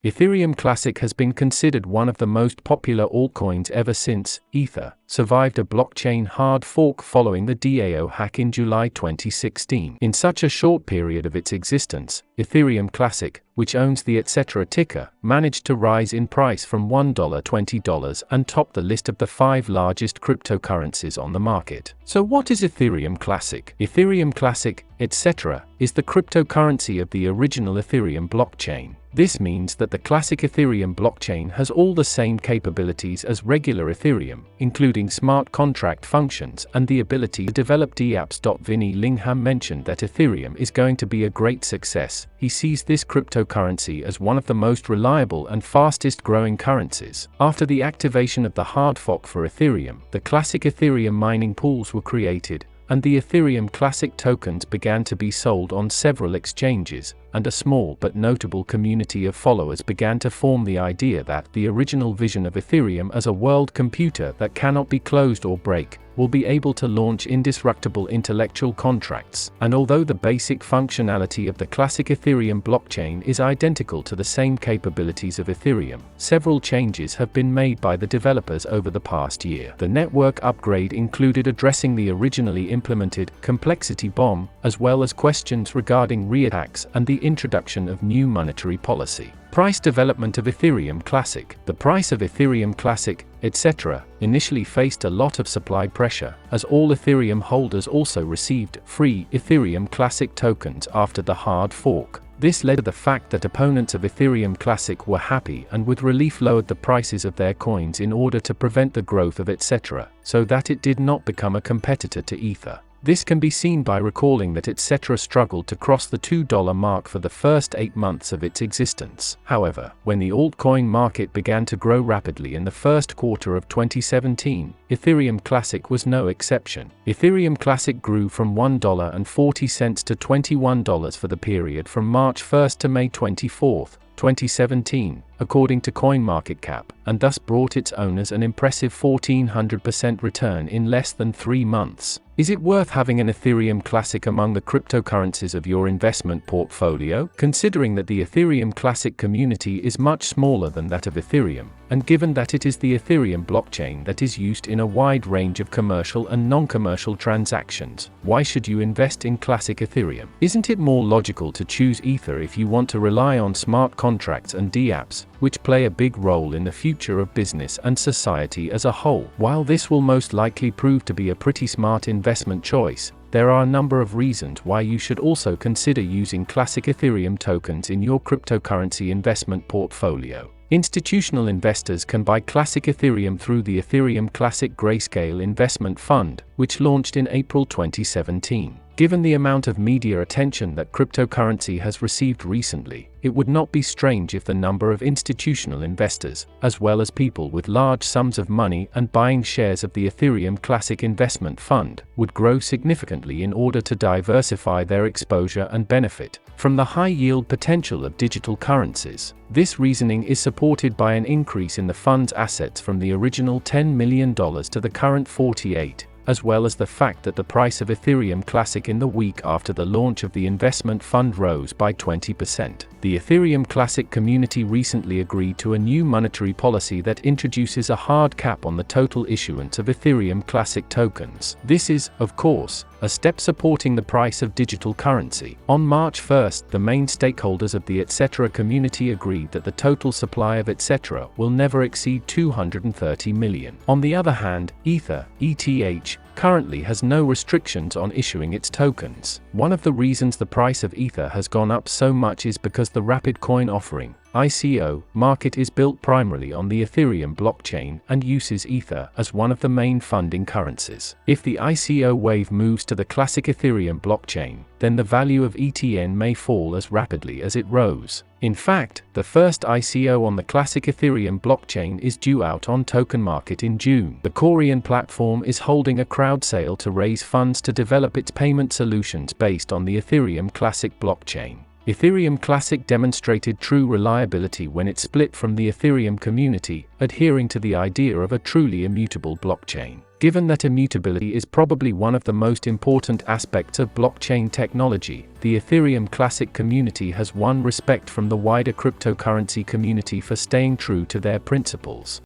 Ethereum Classic has been considered one of the most popular altcoins ever since Ether survived a blockchain hard fork following the DAO hack in July 2016. In such a short period of its existence, Ethereum Classic, which owns the etc. ticker, managed to rise in price from $1 to $20 and top the list of the 5 largest cryptocurrencies on the market. So what is Ethereum Classic? Ethereum Classic, etc., is the cryptocurrency of the original Ethereum blockchain. This means that the classic Ethereum blockchain has all the same capabilities as regular Ethereum, including smart contract functions and the ability to develop dApps. Vinny Lingham mentioned that Ethereum is going to be a great success. He sees this cryptocurrency as one of the most reliable and fastest growing currencies. After the activation of the hard fork for Ethereum, the classic Ethereum mining pools were created, and the Ethereum Classic tokens began to be sold on several exchanges, and a small but notable community of followers began to form the idea that the original vision of Ethereum as a world computer that cannot be closed or break will be able to launch indestructible intellectual contracts. And although the basic functionality of the classic Ethereum blockchain is identical to the same capabilities of Ethereum, several changes have been made by the developers over the past year. The network upgrade included addressing the originally implemented complexity bomb, as well as questions regarding reattacks and the introduction of new monetary policy. Price development of Ethereum Classic. The price of Ethereum Classic, etc., initially faced a lot of supply pressure, as all Ethereum holders also received free Ethereum Classic tokens after the hard fork. This led to the fact that opponents of Ethereum Classic were happy and with relief lowered the prices of their coins in order to prevent the growth of etc., so that it did not become a competitor to Ether. This can be seen by recalling that etc. struggled to cross the $2 mark for the first 8 months of its existence. However, when the altcoin market began to grow rapidly in the first quarter of 2017, Ethereum Classic was no exception. Ethereum Classic grew from $1.40 to $21 for the period from March 1 to May 24, 2017, according to CoinMarketCap, and thus brought its owners an impressive 1,400% return in less than 3 months. Is it worth having an Ethereum Classic among the cryptocurrencies of your investment portfolio? Considering that the Ethereum Classic community is much smaller than that of Ethereum, and given that it is the Ethereum blockchain that is used in a wide range of commercial and non-commercial transactions, why should you invest in classic Ethereum? Isn't it more logical to choose Ether if you want to rely on smart contracts and dApps, which play a big role in the future of business and society as a whole? While this will most likely prove to be a pretty smart investment choice, there are a number of reasons why you should also consider using classic Ethereum tokens in your cryptocurrency investment portfolio. Institutional investors can buy classic Ethereum through the Ethereum Classic GRAYSCALE investment fund, which launched in April 2017. Given the amount of media attention that cryptocurrency has received recently, it would not be strange if the number of institutional investors, as well as people with large sums of money and buying shares of the Ethereum Classic investment fund, would grow significantly in order to diversify their exposure and benefit from the high yield potential of digital currencies. This reasoning is supported by an increase in the fund's assets from the original $10 million to the current $48, as well as the fact that the price of Ethereum Classic in the week after the launch of the investment fund rose by 20%. The Ethereum Classic community recently agreed to a new monetary policy that introduces a hard cap on the total issuance of Ethereum Classic tokens. This is, of course, a step supporting the price of digital currency. On March 1, the main stakeholders of the etc. community agreed that the total supply of etc. will never exceed 230 million. On the other hand, Ether, ETH, currently has no restrictions on issuing its tokens. One of the reasons the price of Ether has gone up so much is because the rapid coin offering (ICO) market is built primarily on the Ethereum blockchain and uses Ether as one of the main funding currencies. If the ICO wave moves to the classic Ethereum blockchain, then the value of ETN may fall as rapidly as it rose. In fact, the first ICO on the classic Ethereum blockchain is due out on token market in June. The Korean platform is holding a crowd sale to raise funds to develop its payment solutions based on the Ethereum Classic blockchain. Ethereum Classic demonstrated true reliability when it split from the Ethereum community, adhering to the idea of a truly immutable blockchain. Given that immutability is probably one of the most important aspects of blockchain technology, the Ethereum Classic community has won respect from the wider cryptocurrency community for staying true to their principles.